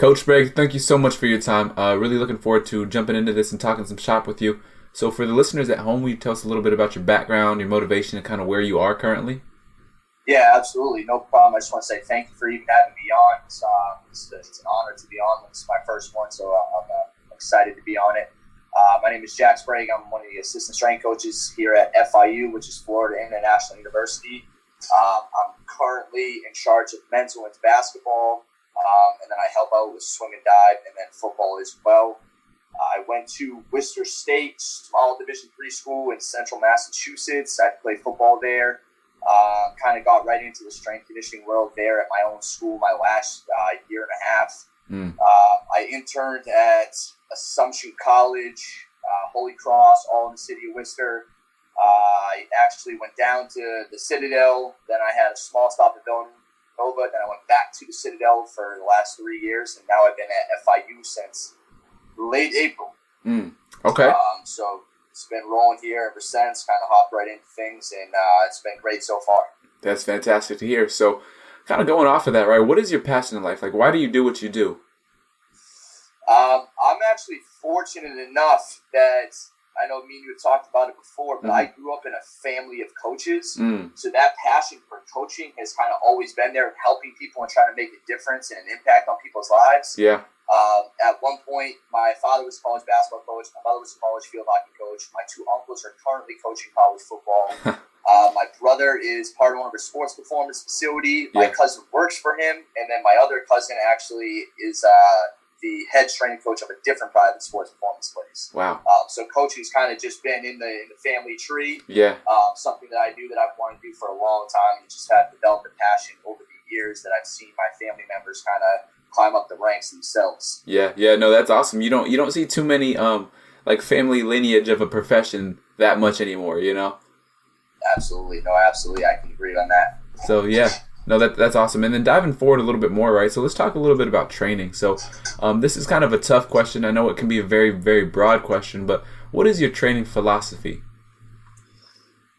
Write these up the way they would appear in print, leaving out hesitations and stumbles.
Coach Sprague, thank you so much for your time. Really looking forward to jumping into this and talking some shop with you. So for the listeners at home, will you tell us a little bit about your background, your motivation, and kind of where you are currently? Yeah, absolutely. No problem. I just want to say thank you for even having me on. It's an honor to be on. It's my first one, so I'm excited to be on it. My name is Jack Sprague. I'm one of the assistant strength coaches here at FIU, which is Florida International University. I'm currently in charge of men's and women's basketball, and then I help out with swim and dive, and then football as well. I went to Worcester State, small Division III school in central Massachusetts. I played football there. Kind of got right into the strength conditioning world there at my own school my last year and a half. I interned at Assumption College, Holy Cross, all in the city of Worcester. I actually went down to the Citadel. Then I had a small stop at Villanova. Then I went back to the Citadel for the last 3 years. And now I've been at FIU since late April. Okay. So it's been rolling here ever since, kind of hopped right into things, and it's been great so far. That's fantastic to hear. So kind of going off of that, right, what is your passion in life? Like, why do you do what you do? I'm actually fortunate enough that I know me and you had talked about it before, but I grew up in a family of coaches. So that passion for coaching has kind of always been there, helping people and trying to make a difference and an impact on people's lives. Yeah. At one point, my father was a college basketball coach. My mother was a college field hockey coach. My two uncles are currently coaching college football. My brother is part of one of our sports performance facility. My cousin works for him. And then my other cousin actually is the head strength coach of a different private sports performance place. Wow. So coaching's kind of just been in the family tree. Yeah. Something that I do that I've wanted to do for a long time, and just have developed a passion over the years that I've seen my family members kind of climb up the ranks themselves. Yeah, no, that's awesome. You don't see too many like family lineage of a profession that much anymore, you know? Absolutely. No, absolutely. I can agree on that. So yeah. No, that's awesome. And then diving forward a little bit more, right? So let's talk a little bit about training. So this is kind of a tough question. I know it can be a very, very broad question, but what is your training philosophy?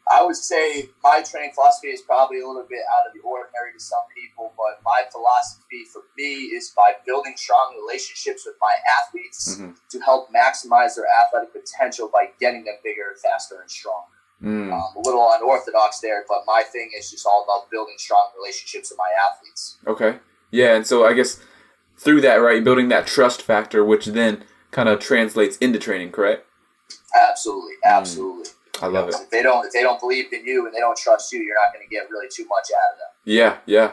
I would say my training philosophy is probably a little bit out of the ordinary to some people, but my philosophy for me is by building strong relationships with my athletes to help maximize their athletic potential by getting them bigger, faster, and stronger. A little unorthodox there, but my thing is just all about building strong relationships with my athletes. Okay. Yeah, and so I guess through that, right, building that trust factor, which then kind of translates into training, correct? Absolutely. I love it. If they don't believe in you and they don't trust you, you're not going to get really too much out of them. Yeah.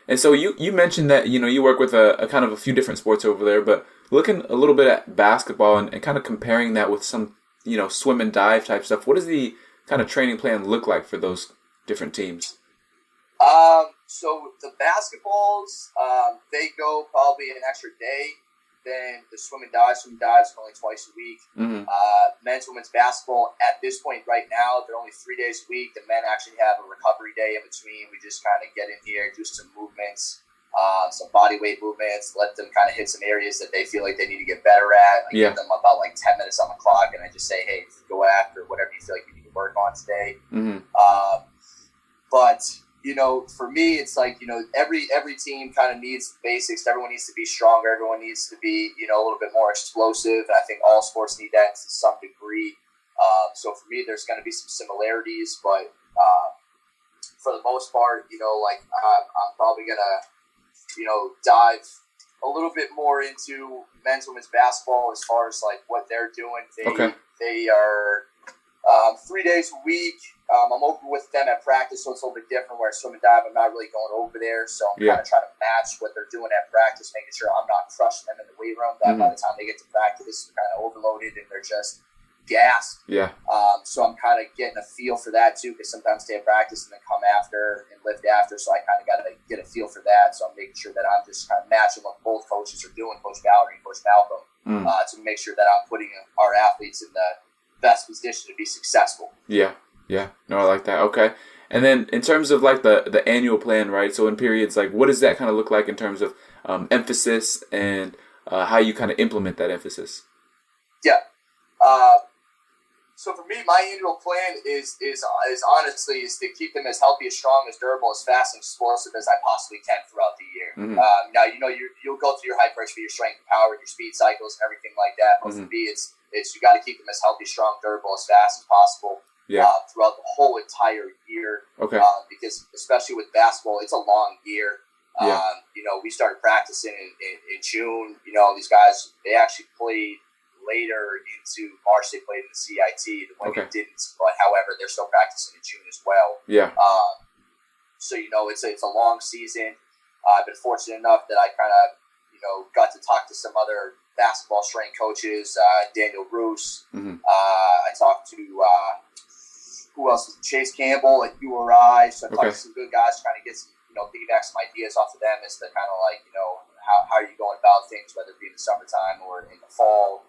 And so you mentioned that, you work with a kind of a few different sports over there, but looking a little bit at basketball and kind of comparing that with some, swim and dive type stuff, what does the kind of training plan look like for those different teams? So the basketballs, they go probably an extra day. Then the swim and dive is only twice a week. Men's, women's basketball, at this point right now, they're only 3 days a week. The men actually have a recovery day in between. We just kind of get in here, do some movements, some body weight movements, let them kind of hit some areas that they feel like they need to get better at. I give them about 10 minutes on the clock, and I just say, hey, go after whatever you feel like you need to work on today. But for me, it's like, every team kind of needs the basics. Everyone needs to be stronger. Everyone needs to be, a little bit more explosive. And I think all sports need that to some degree. So for me, there's going to be some similarities, but for the most part, I'm probably going to, dive a little bit more into men's, women's basketball as far as what they're doing. They are 3 days a week. I'm open with them at practice, so it's a little bit different. Where swim and dive, I'm not really going over there, so I'm kind of trying to match what they're doing at practice, making sure I'm not crushing them in the weight room. That by the time they get to practice, they're kind of overloaded and they're just gassed. So I'm kind of getting a feel for that too, because sometimes they have practice and then come after and lift after. So I kind of got to get a feel for that. So I'm making sure that I'm just kind of matching what both coaches are doing, Coach Valerie and Coach Malcolm, to make sure that I'm putting our athletes in the best position to be successful. No, I like that. Okay. And then in terms of the annual plan, right? So in periods, what does that kind of look like in terms of emphasis and how you kind of implement that emphasis? So for me, my annual plan is honestly to keep them as healthy, as strong, as durable, as fast, and explosive as I possibly can throughout the year. Mm-hmm. Now you'll go through your hypertrophy, your strength and power, your speed cycles, and everything like that. But for me, it's you got to keep them as healthy, strong, durable, as fast as possible. Yeah. Throughout the whole entire year. Okay. Because especially with basketball, it's a long year. Yeah. We started practicing in June. These guys, they actually played later into March. They played in the CIT. The women didn't, but however, they're still practicing in June as well. Yeah. So it's a long season. I've been fortunate enough that I kind of got to talk to some other basketball strength coaches. Daniel Roos. Mm-hmm. I talked to who else? Chase Campbell at URI. So I talked to some good guys, trying to get some piggyback some ideas off of them as to kind of like how are you going about things, whether it be in the summertime or in the fall.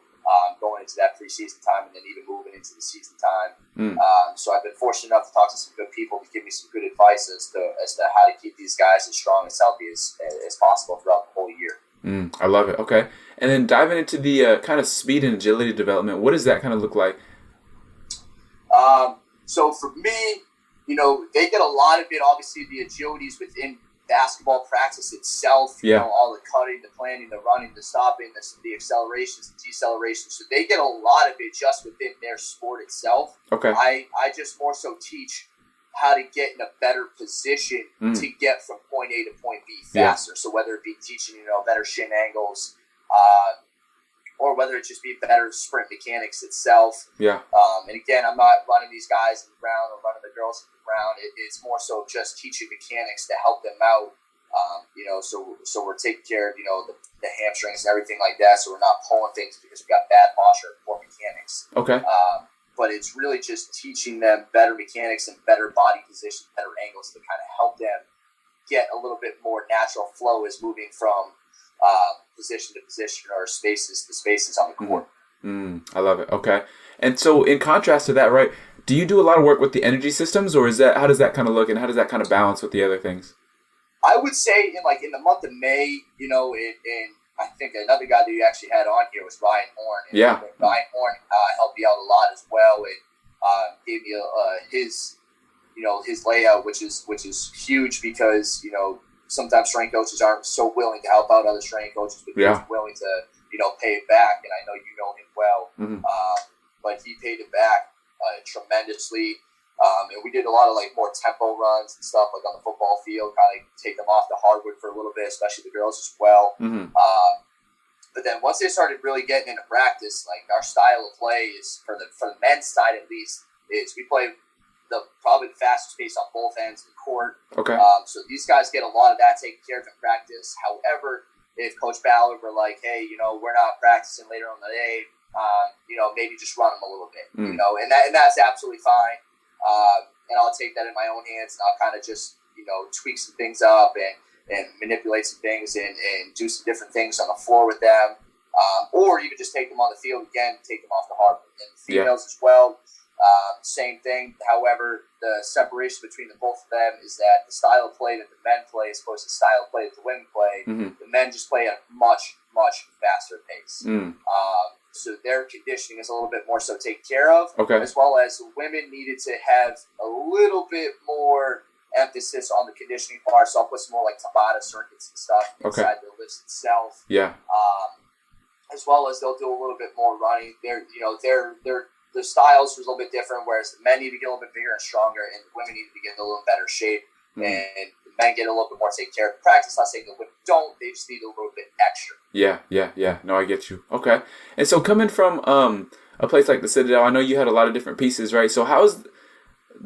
Going into that preseason time and then even moving into the season time. So I've been fortunate enough to talk to some good people to give me some good advice as to how to keep these guys as strong and healthy as possible throughout the whole year. I love it. Okay. And then diving into the kind of speed and agility development, what does that kind of look like? So for me, they get a lot of it. Obviously, the agilities within basketball practice itself, all the cutting, the planning, the running, the stopping, the accelerations, the decelerations. So they get a lot of it just within their sport itself. Okay. I just more so teach how to get in a better position to get from point A to point B faster. Yeah. So whether it be teaching, better shin angles, or whether it just be better sprint mechanics itself. Yeah. And again, I'm not running these guys in the ground or running the girls in the ground. It's more so just teaching mechanics to help them out. So we're taking care of, the hamstrings and everything like that. So we're not pulling things because we got bad posture or poor mechanics. Okay. But it's really just teaching them better mechanics and better body position, better angles to kind of help them get a little bit more natural flow as moving from position to position or spaces to spaces on the court. I love it. Okay. And so in contrast to that, right, do you do a lot of work with the energy systems, or how does that kind of look, and how does that kind of balance with the other things? I would say in the month of May, I think another guy that you actually had on here was Ryan Horn. And Ryan Horn helped me out a lot as well, and gave me his layout, which is huge because sometimes strength coaches aren't so willing to help out other strength coaches, but he's willing to pay it back. And I know you know him well, but he paid it back tremendously. And we did a lot of more tempo runs and stuff on the football field, kind of take them off the hardwood for a little bit, especially the girls as well. But then once they started really getting into practice, our style of play is for the men's side at least is we play probably the fastest pace on both ends of the court. Okay. So these guys get a lot of that taken care of in practice. However, if Coach Ballard were like, hey, we're not practicing later on the day, maybe just run them a little bit, and that's absolutely fine. And I'll take that in my own hands, and I'll kind of just, tweak some things up and manipulate some things and do some different things on the floor with them. Or even just take them on the field again, take them off the hardwood. And the females as well, same thing. However, the separation between the both of them is that the style of play that the men play as opposed to the style of play that the women play, the men just play at a much, much faster pace. So their conditioning is a little bit more so taken care of, as well as the women needed to have a little bit more emphasis on the conditioning part. So I'll put some more Tabata circuits and stuff inside the lifts itself. Yeah. As well as they'll do a little bit more running. Their styles was a little bit different, whereas the men need to get a little bit bigger and stronger, and the women need to get in a little better shape. And the men get a little bit more taken care of in practice. Not saying the women don't; they just need a little bit extra. Yeah. No, I get you. Okay. And so coming from a place like the Citadel, I know you had a lot of different pieces, right? So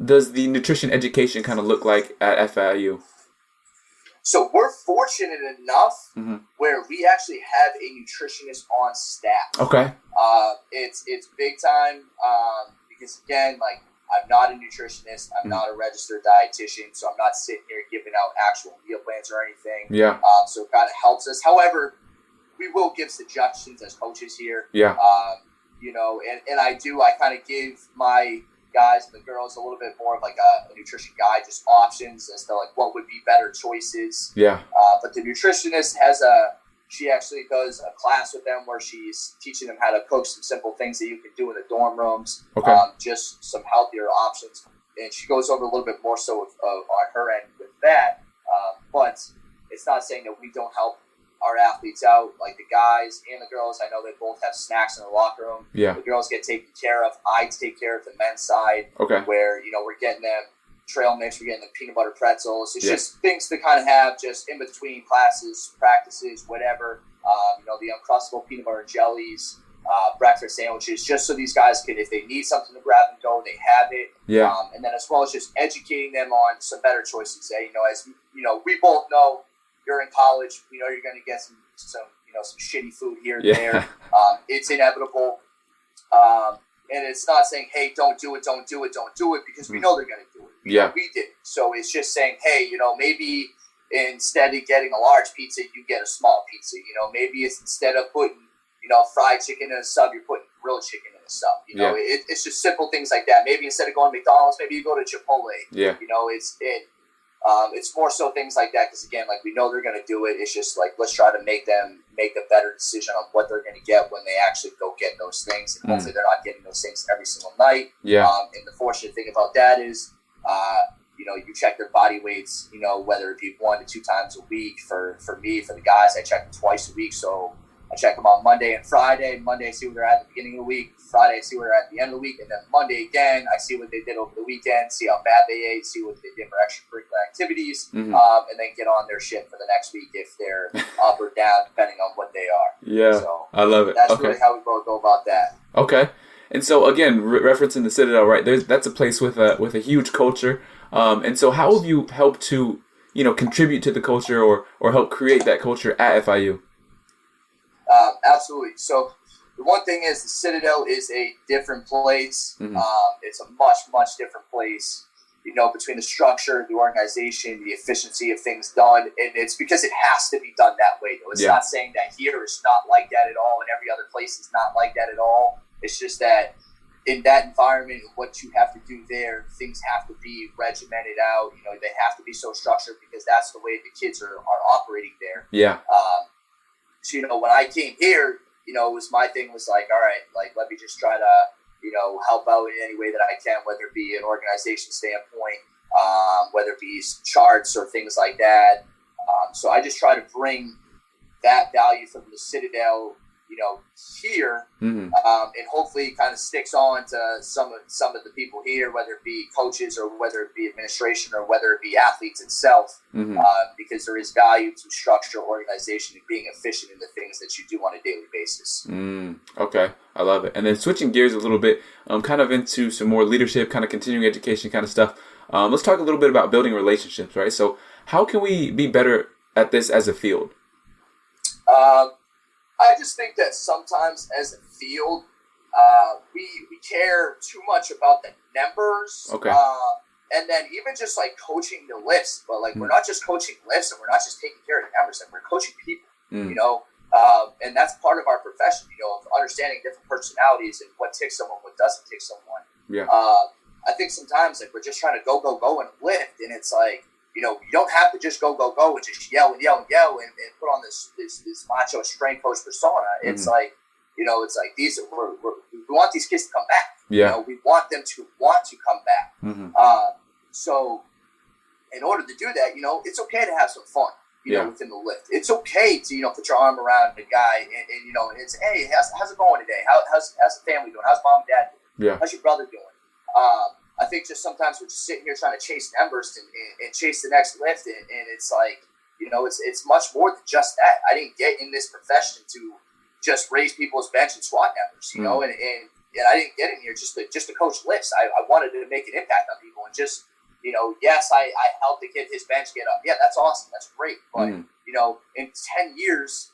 does the nutrition education kind of look like at FIU? So we're fortunate enough where we actually have a nutritionist on staff. Okay. It's big time because again, I'm not a nutritionist. I'm not a registered dietitian, so I'm not sitting here giving out actual meal plans or anything. Yeah. So it kind of helps us. However, we will give suggestions as coaches here. Yeah. And I kind of give my guys and the girls a little bit more of a nutrition guide, just options as to what would be better choices. Yeah. But the nutritionist has she actually does a class with them where she's teaching them how to cook some simple things that you can do in the dorm rooms, just some healthier options. And she goes over a little bit more so on her end with that. But it's not saying that we don't help our athletes out, like the guys and the girls. I know they both have snacks in the locker room. Yeah. The girls get taken care of. I take care of the men's side, where, we're getting them trail mix, we're getting them peanut butter pretzels. It's just things to kind of have just in between classes, practices, whatever. The Uncrustable peanut butter and jellies, breakfast sandwiches, just so these guys can, if they need something to grab and go, they have it. Yeah. And then as well as just educating them on some better choices. As we both know, you're in college, you're going to get some shitty food here and there. It's inevitable. And it's not saying, hey, don't do it, because we know they're going to do it. Yeah. We did. So it's just saying, hey, maybe instead of getting a large pizza, you get a small pizza. Maybe it's instead of putting, fried chicken in a sub, you're putting grilled chicken in a sub. It's just simple things like that. Maybe instead of going to McDonald's, maybe you go to Chipotle. Yeah. It's more so things like that because, again, like we know they're going to do it. It's just like let's try to make them make a better decision on what they're going to get when they actually go get those things. And hopefully they're not getting those things every single night. Yeah. And the fortunate thing about that is, you check their body weights, whether it be 1 to 2 times a week. For me, for the guys, I check them twice a week. So I check them on Monday and Friday. Monday, I see where they're at the beginning of the week. Friday, I see where they're at the end of the week. And then Monday again, I see what they did over the weekend, see how bad they ate, see what they did for extracurricular activities, and then get on their shit for the next week if they're up or down, depending on what they are. Yeah, so I love it. That's really how we both go about that. Okay. And so, again, referencing the Citadel, right, that's a place with a huge culture. And so how have you helped to, contribute to the culture or help create that culture at FIU? Absolutely. So the one thing is the Citadel is a different place. It's a much, much different place, between the structure, the organization, the efficiency of things done. And it's because it has to be done that way, though. It's not saying that here is not like that at all and every other place is not like that at all. It's just that in that environment, what you have to do there, things have to be regimented out. They have to be so structured because that's the way the kids are operating there. Yeah. So, when I came here, it was my thing was like, all right, like, let me just try to, help out in any way that I can, whether it be an organization standpoint, whether it be charts or things like that. So I just try to bring that value from the Citadel, here, and hopefully kind of sticks on to some of the people here, whether it be coaches or whether it be administration or whether it be athletes itself, because there is value to structure, organization, and being efficient in the things that you do on a daily basis. Okay, I love it. And then switching gears a little bit, kind of into some more leadership, kind of continuing education kind of stuff. Let's talk a little bit about building relationships, right? So how can we be better at this as a field? I just think that sometimes as a field, we care too much about the numbers. Okay. And then even just like coaching the lifts, but like we're not just coaching lifts and we're not just taking care of the numbers, and we're coaching people, and that's part of our profession, of understanding different personalities and what ticks someone, what doesn't tick someone. Yeah. I think sometimes like we're just trying to go and lift, and it's like, you don't have to just go and just yell and put on this macho strength coach persona. It's like, it's like we want these kids to come back. Yeah. We want them to want to come back. So in order to do that, it's okay to have some fun, within the lift. It's okay to, put your arm around the guy and it's, hey, how's it going today? How's the family doing? How's mom and dad doing? Yeah. How's your brother doing? I think just sometimes we're just sitting here trying to chase numbers and chase the next lift. And it's like, it's much more than just that. I didn't get in this profession to just raise people's bench and squat numbers, and I didn't get in here just to coach lifts. I wanted to make an impact on people and just, yes, I helped the kid his bench get up. Yeah, that's awesome. That's great. But, in 10 years,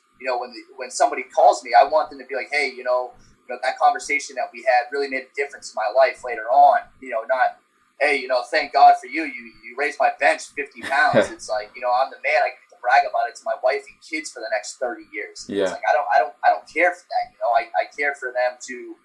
when somebody calls me, I want them to be like, hey, that conversation that we had really made a difference in my life later on. Not, hey, thank God for you. You raised my bench 50 pounds. It's like, I'm the man. I get to brag about it to my wife and kids for the next 30 years. Yeah. It's like, I don't care for that. I care for them to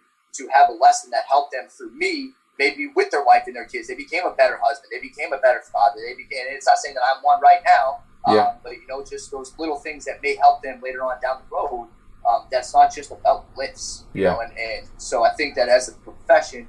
have a lesson that helped them through me, maybe with their wife and their kids. They became a better husband. They became a better father. And it's not saying that I'm one right now, Yeah. But, just those little things that may help them later on down the road. That's not just about lifts, and so I think that as a profession,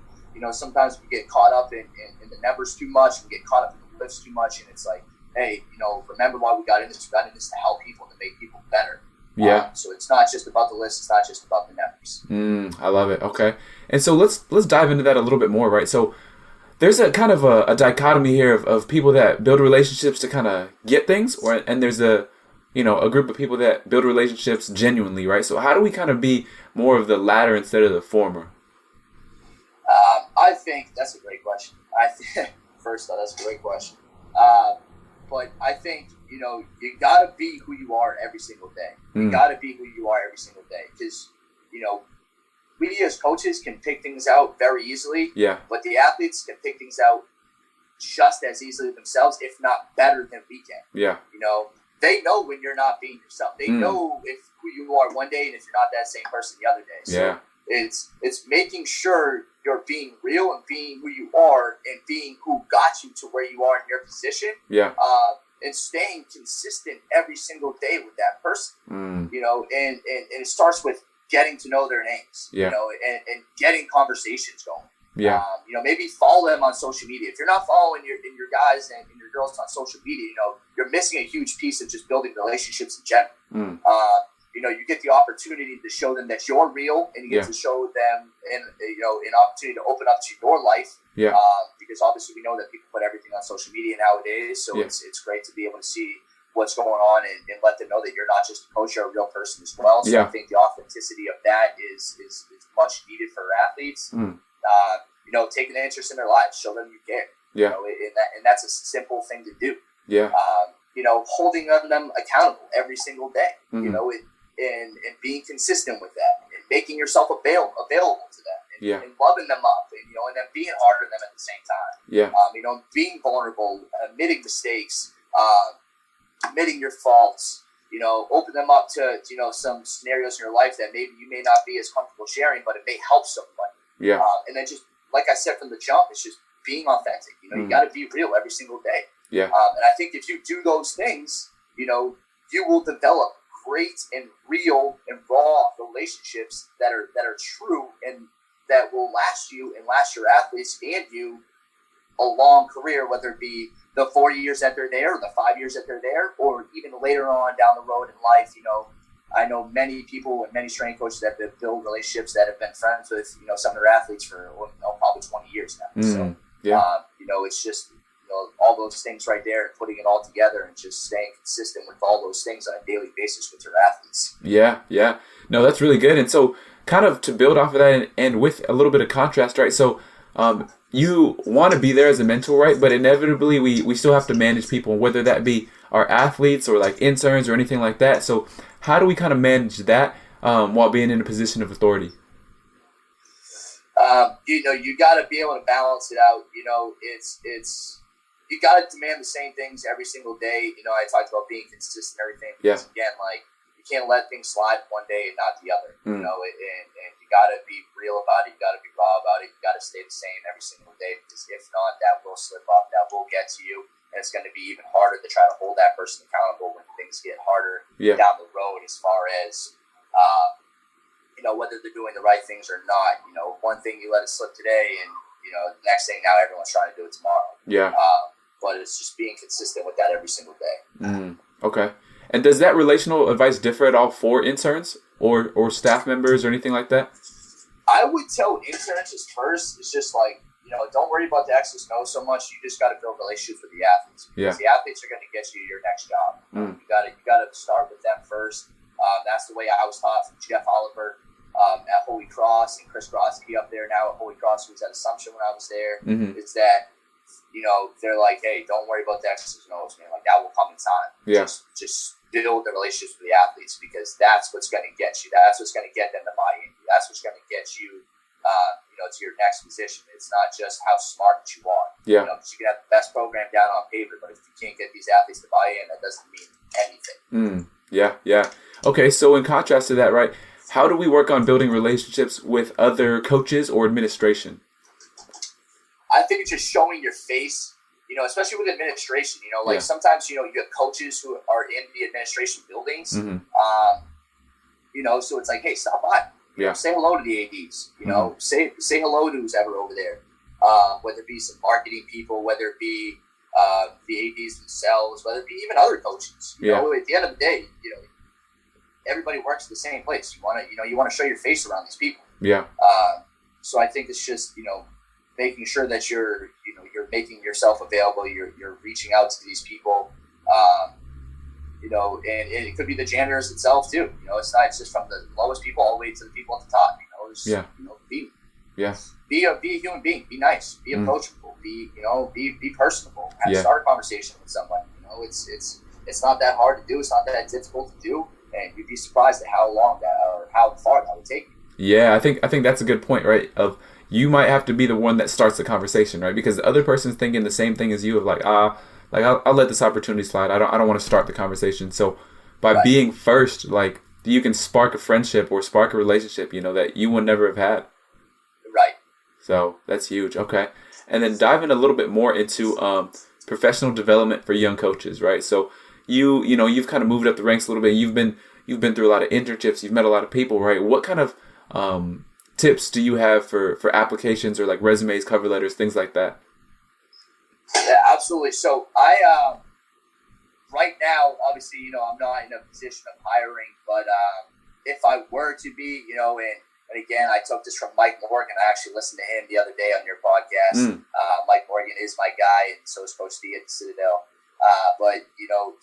sometimes we get caught up in the numbers too much, we get caught up in the lifts too much, and it's like, hey, remember why we got in this? We got in this to help people, to make people better. Yeah. So it's not just about the list, it's not just about the numbers. I love it. Okay. And so let's dive into that a little bit more, right? So there's a kind of a dichotomy here of people that build relationships to kind of get things, and there's a group of people that build relationships genuinely, right? So how do we kind of be more of the latter instead of the former? I think that's a great question. First off, that's a great question. But I think, you got to be who you are every single day. You got to be who you are every single day. Because, we as coaches can pick things out very easily. Yeah. But the athletes can pick things out just as easily themselves, if not better than we can. Yeah. They know when you're not being yourself. They know who you are one day and if you're not that same person the other day. So it's making sure you're being real and being who you are and being who got you to where you are in your position. Yeah. And staying consistent every single day with that person. And it starts with getting to know their names. Yeah. And getting conversations going. Yeah. Maybe follow them on social media. If you're not following your guys and your girls on social media, you're missing a huge piece of just building relationships in general. You get the opportunity to show them that you're real, and you get to show them an opportunity to open up to your life. Yeah. Because obviously we know that people put everything on social media nowadays, so it's great to be able to see what's going on and let them know that you're not just a coach, you're a real person as well. So I think the authenticity of that is much needed for athletes. Taking an interest in their lives, show them you care. Yeah. And that's a simple thing to do. Yeah. Holding them accountable every single day. And being consistent with that, and making yourself available to them, and loving them up, and then being harder than them at the same time. Yeah. Being vulnerable, admitting mistakes, admitting your faults. Open them up to some scenarios in your life that maybe you may not be as comfortable sharing, but it may help somebody. Yeah. And then just like I said from the jump, it's just being authentic. You got to be real every single day. Yeah. And I think if you do those things, you will develop great and real and raw relationships that are true and that will last you and last your athletes and you a long career, whether it be the 4 years that they're there, or the 5 years that they're there, or even later on down the road in life. I know many people and many strength coaches that have built relationships that have been friends with, some of their athletes for probably 20 years now. So, it's just, all those things right there and putting it all together and just staying consistent with all those things on a daily basis with your athletes. Yeah. Yeah. No, that's really good. And so kind of to build off of that and with a little bit of contrast, right? So, you want to be there as a mentor, right? But inevitably we still have to manage people, whether that be our athletes or like interns or anything like that. So how do we kind of manage that while being in a position of authority? You got to be able to balance it out. It's you got to demand the same things every single day. I talked about being consistent and everything. Because again, like you can't let things slide one day and not the other. And you got to be real about it. You got to be raw about it. You got to stay the same every single day, because if not, that will slip up. That will get to you. And it's going to be even harder to try to hold that person accountable when things get harder down the road, as far as, whether they're doing the right things or not. One thing you let it slip today, and, the next thing now everyone's trying to do it tomorrow. Yeah. But it's just being consistent with that every single day. Okay. And does that relational advice differ at all for interns or staff members or anything like that? I would tell interns first. It's just like, don't worry about the X's and O's so much. You just got to build relationships with the athletes. Because the athletes are going to get you your next job. You got to start with them first. That's the way I was taught from Jeff Oliver at Holy Cross, and Chris Grosky up there now at Holy Cross, who was at Assumption when I was there. Is that, they're like, hey, don't worry about the X's and O's, man. Like, that will come in time. Yeah. Just build the relationships with the athletes, because that's what's going to get you. That's what's going to get them to buy in. That's what's going to get you, to your next position. It's not just how smart you are. Yeah. Because you can have the best program down on paper, but if you can't get these athletes to buy in, that doesn't mean anything. Yeah. Okay, so in contrast to that, right, how do we work on building relationships with other coaches or administration? I think it's just showing your face. especially with administration, like sometimes, you have coaches who are in the administration buildings. So it's like, hey, stop by. Say hello to the ADs. Say hello to who's ever over there. Whether it be some marketing people, whether it be the ADs themselves, whether it be even other coaches. At the end of the day, everybody works at the same place. You want to show your face around these people. Yeah. So I think it's just making sure that you're making yourself available. You're reaching out to these people. And it could be the janitors itself too. It's not just from the lowest people all the way to the people at the top. Be a human being. Be nice. Be approachable. Be personable. Start a conversation with someone. It's not that hard to do. It's not that difficult to do, and you'd be surprised at how long or how far that would take you. Yeah, I think that's a good point, right? Of you might have to be the one that starts the conversation, right? Because the other person's thinking the same thing as you, of like I'll let this opportunity slide. I don't want to start the conversation. So by being first, like you can spark a friendship or spark a relationship, that you would never have had. Right. So that's huge. Okay. And then diving a little bit more into professional development for young coaches, right? So you've kind of moved up the ranks a little bit. You've been through a lot of internships. You've met a lot of people, right? What kind of tips do you have for applications or like resumes, cover letters, things like that? Yeah, absolutely. So I, right now, obviously, I'm not in a position of hiring, but if I were to be, and again, I took this from Mike Morgan. I actually listened to him the other day on your podcast. Mike Morgan is my guy, and so is Coach D at Citadel. But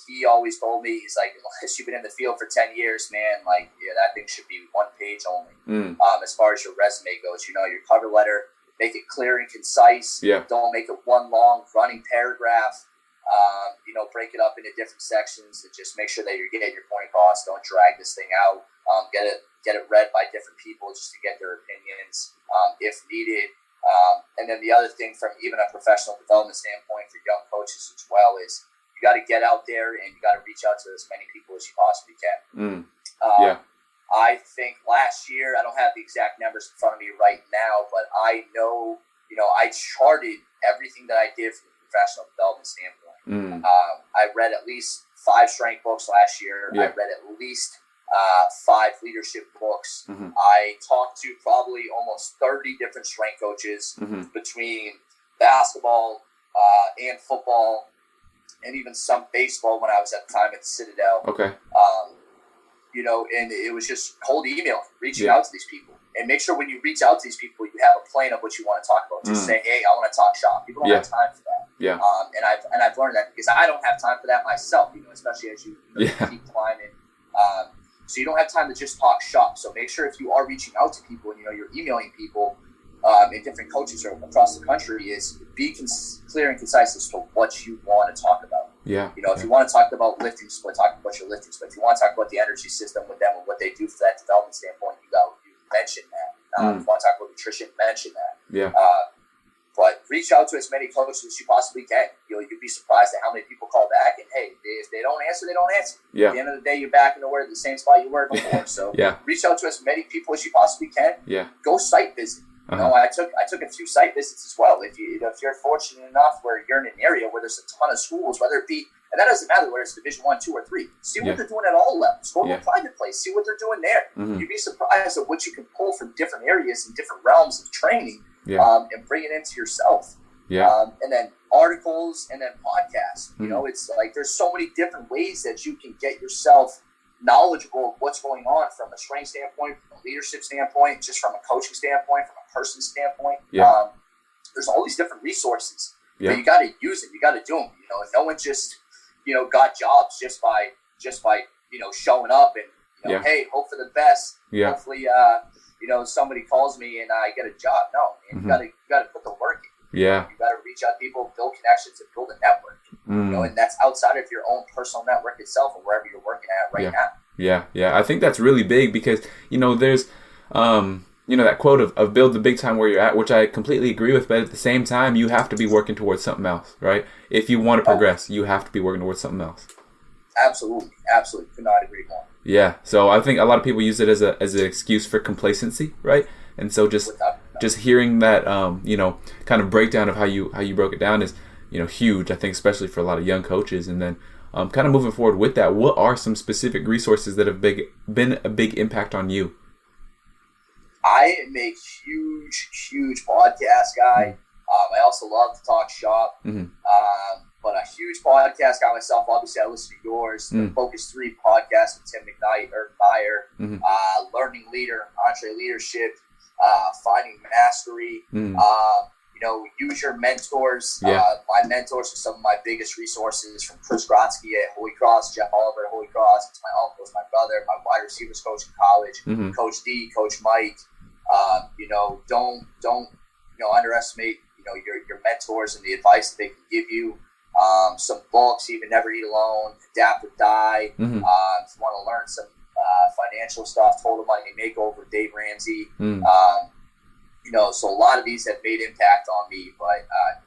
he always told me, he's like, unless you've been in the field for 10 years, man, like, that thing should be one page only. As far as your resume goes, your cover letter, make it clear and concise. Yeah. Don't make it one long running paragraph. Break it up into different sections and just make sure that you're getting your point across. Don't drag this thing out. Get it read by different people just to get their opinions if needed. And then the other thing from even a professional development standpoint for young coaches as well is you got to get out there and you got to reach out to as many people as you possibly can. I think last year, I don't have the exact numbers in front of me right now, but I know, I charted everything that I did from a professional development standpoint. I read at least 5 strength books last year. I read at least 5 leadership books. I talked to probably almost 30 different strength coaches between basketball and football and even some baseball when I was at the time at the Citadel. Okay. And it was just cold email, reaching out to these people. And make sure when you reach out to these people, you have a plan of what you want to talk about. Just say, hey, I want to talk shop. People don't have time for that. Yeah. And I've learned that because I don't have time for that myself, especially as you keep climbing. So you don't have time to just talk shop. So make sure if you are reaching out to people and, you're emailing people and different coaches across the country is be clear and concise as to what you want to talk about. Yeah. If you want to talk about lifting split, talk about your lifting split. If you want to talk about the energy system with them and what they do for that development standpoint, you mention that. If you want to talk about nutrition, mention that. Yeah. But reach out to as many coaches as you possibly can. You'd be surprised at how many people call back. And hey, if they don't answer, they don't answer. Yeah. At the end of the day, you're back in the same spot you were before. So reach out to as many people as you possibly can. Yeah. Go site visit. I took a few site visits as well. If you're fortunate enough where you're in an area where there's a ton of schools, whether it be, and that doesn't matter whether it's Division 1, 2, or 3. See what they're doing at all levels. Go to a private place. See what they're doing there. You'd be surprised at what you can pull from different areas and different realms of training and bring it into yourself. Yeah. And then articles and then podcasts. It's like there's so many different ways that you can get yourself knowledgeable of what's going on from a strength standpoint, from a leadership standpoint, just from a coaching standpoint, from a person standpoint. Yeah. There's all these different resources, but you got to use it. You got to do them. No one just got jobs just by showing up and hey, hope for the best. Yeah. Hopefully somebody calls me and I get a job. No, man, you got to put the work in. Yeah. You got to reach out to people, build connections, and build a network. And that's outside of your own personal network itself and wherever you're working at right now. Yeah. I think that's really big because, there's, that quote of build the big time where you're at, which I completely agree with. But at the same time, you have to be working towards something else, right? If you want to progress, you have to be working towards something else. Absolutely. Could not agree more. Yeah. So I think a lot of people use it as an excuse for complacency, right? And so just hearing that, kind of breakdown of how you broke it down is huge, I think, especially for a lot of young coaches. And then kind of moving forward with that, what are some specific resources that have been a big impact on you? I am a huge podcast guy. I also love to talk shop. But a huge podcast guy myself. Obviously, I listen to yours, the Focus 3 podcast with Tim McKnight, Learning Leader, EntreLeadership, Finding Mastery. Use your mentors. My mentors are some of my biggest resources, from Chris Grotsky at Holy Cross, Jeff Oliver at Holy Cross. It's my uncles, my brother, my wide receivers coach in college, Coach D, Coach Mike. Don't underestimate your mentors and the advice that they can give you. Some books, even Never Eat Alone, Adapt or Die. If you want to learn some financial stuff, Total Money Makeover, Dave Ramsey. So a lot of these have made impact on me, but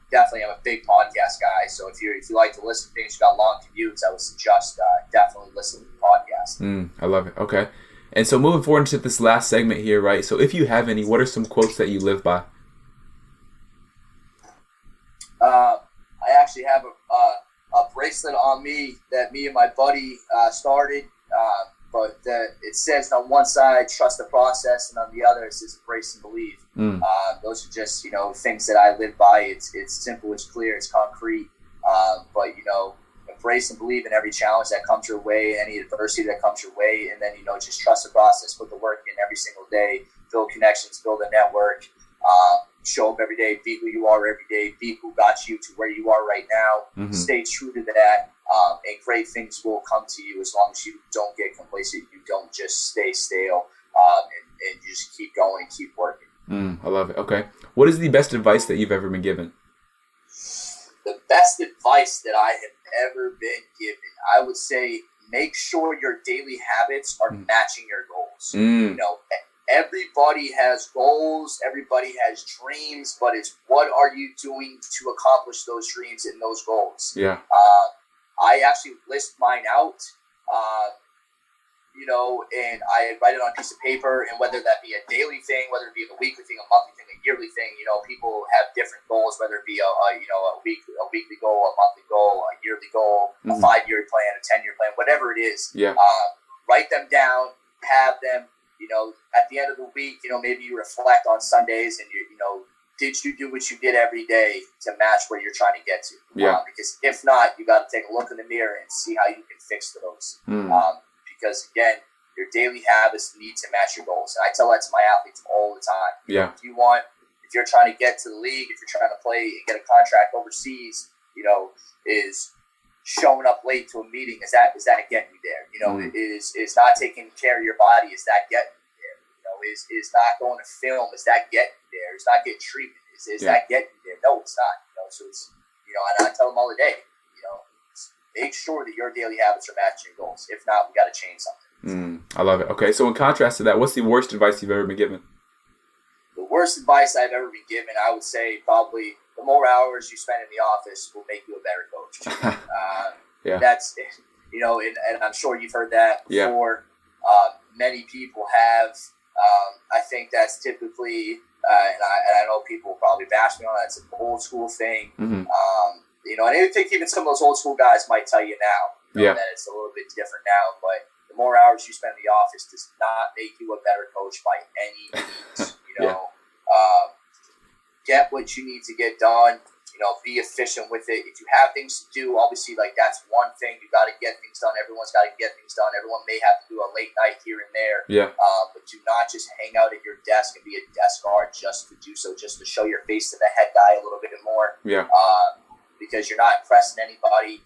definitely I'm a big podcast guy. So if you like to listen to things, you got long commutes, I would suggest definitely listen to the podcast. I love it. Okay. And so moving forward into this last segment here, right? So if you have any, what are some quotes that you live by? I actually have a bracelet on me that me and my buddy started, but it says on one side, trust the process, and on the other, it says embrace and believe. Those are just, things that I live by. It's simple, it's clear, it's concrete, but, embrace and believe in every challenge that comes your way, any adversity that comes your way, and then, just trust the process, put the work in every single day, build connections, build a network, show up every day, be who you are every day, be who got you to where you are right now, stay true to that, and great things will come to you as long as you don't get complacent, you don't just stay stale, and you just keep going, keep working. I love it. Okay. What is the best advice that you've ever been given? The best advice that I have ever been given, I would say, make sure your daily habits are matching your goals. Everybody has goals, everybody has dreams, but it's what are you doing to accomplish those dreams and those goals? I actually list mine out, and I write it on a piece of paper, and whether that be a daily thing, whether it be a weekly thing, a monthly thing, a yearly thing, people have different goals, whether it be a weekly goal, a monthly goal, a yearly goal, a 5-year plan, a 10-year plan, whatever it is. Write them down, have them. At the end of the week, maybe you reflect on Sundays and did you do what you did every day to match where you're trying to get to? Because if not, you got to take a look in the mirror and see how you can fix those. Because again, your daily habits need to match your goals. And I tell that to my athletes all the time. If you're trying to get to the league, if you're trying to play and get a contract overseas, is showing up late to a meeting, is that getting you there? Is not taking care of your body, is that getting you there? Is not going to film, is that getting you there? Is not getting treatment, is that getting you there? No, it's not. So it's and I tell them all the day, make sure that your daily habits are matching your goals. If not, we got to change something. I love it. Okay, so in contrast to that, what's the worst advice you've ever been given? The worst advice I've ever been given, I would say, probably the more hours you spend in the office will make you a better coach. That's, and I'm sure you've heard that before. Many people have. I think that's typically, and I know people will probably bash me on that. It's an old school thing. And I think even some of those old school guys might tell you now that it's a little bit different now. But the more hours you spend in the office does not make you a better coach by any means. Get what you need to get done. Be efficient with it. If you have things to do, obviously, that's one thing. You got to get things done. Everyone's got to get things done. Everyone may have to do a late night here and there. But do not just hang out at your desk and be a desk guard just to do so, just to show your face to the head guy a little bit more. Because you're not impressing anybody.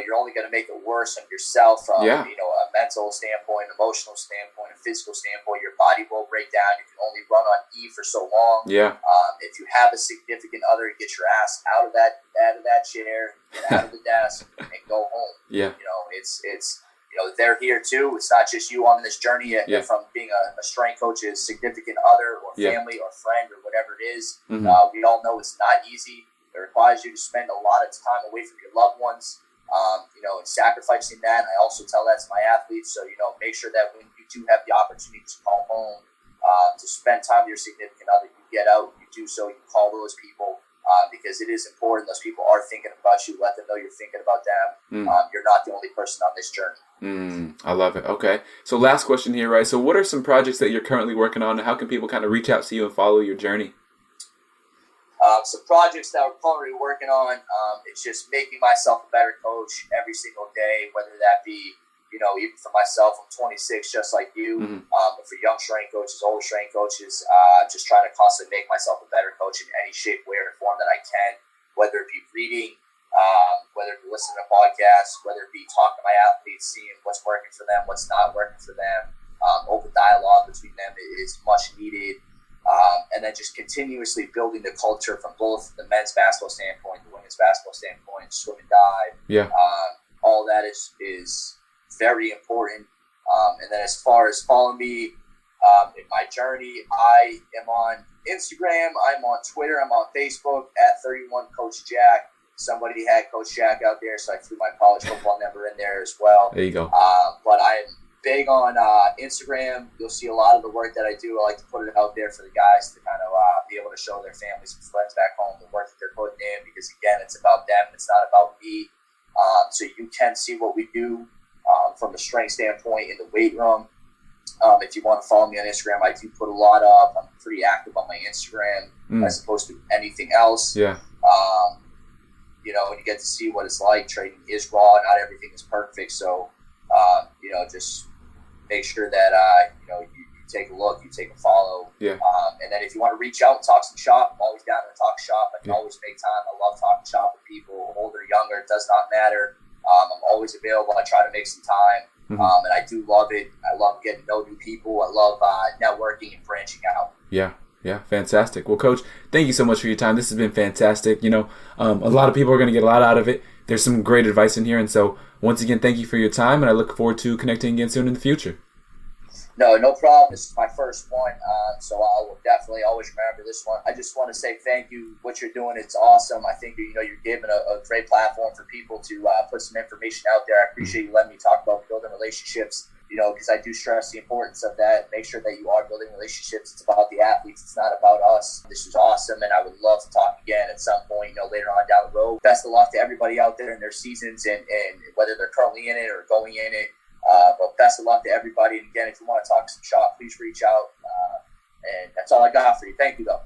You're only going to make it worse on yourself from, a mental standpoint, emotional standpoint, a physical standpoint. Your body will break down. You can only run on E for so long. If you have a significant other, get your ass out of that chair, get out of the desk, and go home. It's they're here too. It's not just you on this journey from being a strength coach, is significant other or family or friend or whatever it is. We all know it's not easy. It requires you to spend a lot of time away from your loved ones. And sacrificing that. And I also tell that to my athletes. So, make sure that when you do have the opportunity to call home, to spend time with your significant other, you get out, you do so, you call those people, because it is important. Those people are thinking about you. Let them know you're thinking about them. You're not the only person on this journey. I love it. Okay. So last question here, right? So what are some projects that you're currently working on, and how can people kind of reach out to you and follow your journey? Some projects that we're currently working on, it's just making myself a better coach every single day, whether that be, even for myself, I'm 26, just like you, but for young strength coaches, older strength coaches, just trying to constantly make myself a better coach in any shape, way, or form that I can, whether it be reading, whether it be listening to podcasts, whether it be talking to my athletes, seeing what's working for them, what's not working for them. Open dialogue between them is much needed. And then just continuously building the culture from both the men's basketball standpoint, the women's basketball standpoint, swim and dive. Yeah. All that is very important. And then as far as follow me in my journey, I am on Instagram, I'm on Twitter, I'm on Facebook at 31 Coach Jack. Somebody had Coach Jack out there, so I threw my college football number in there as well. There you go. But I'm big on Instagram. You'll see a lot of the work that I do. I like to put it out there for the guys to kind of be able to show their families and friends back home the work that they're putting in, because again, it's about them. It's not about me. So you can see what we do from a strength standpoint in the weight room. If you want to follow me on Instagram, I do put a lot up. I'm pretty active on my Instagram as opposed to anything else. Yeah. And you get to see what it's like. Training is raw. Not everything is perfect. So, just make sure that, you take a look, you take a follow. Yeah. And then if you want to reach out and talk some shop, I'm always down to talk shop. I can always make time. I love talking shop with people, older, younger, it does not matter. I'm always available. I try to make some time. And I do love it. I love getting to know new people. I love networking and branching out. Yeah. Yeah, fantastic. Well, Coach, thank you so much for your time. This has been fantastic. A lot of people are going to get a lot out of it. There's some great advice in here. And so, once again, thank you for your time, and I look forward to connecting again soon in the future. No problem. This is my first one, so I will definitely always remember this one. I just want to say thank you. What you're doing, it's awesome. I think you're giving a great platform for people to put some information out there. I appreciate you letting me talk about building relationships. Because I do stress the importance of that. Make sure that you are building relationships. It's about the athletes. It's not about us. This is awesome, and I would love to talk again at some point, later on down the road. Best of luck to everybody out there in their seasons and whether they're currently in it or going in it. But best of luck to everybody. And again, if you want to talk some shop, please reach out. And that's all I got for you. Thank you, though.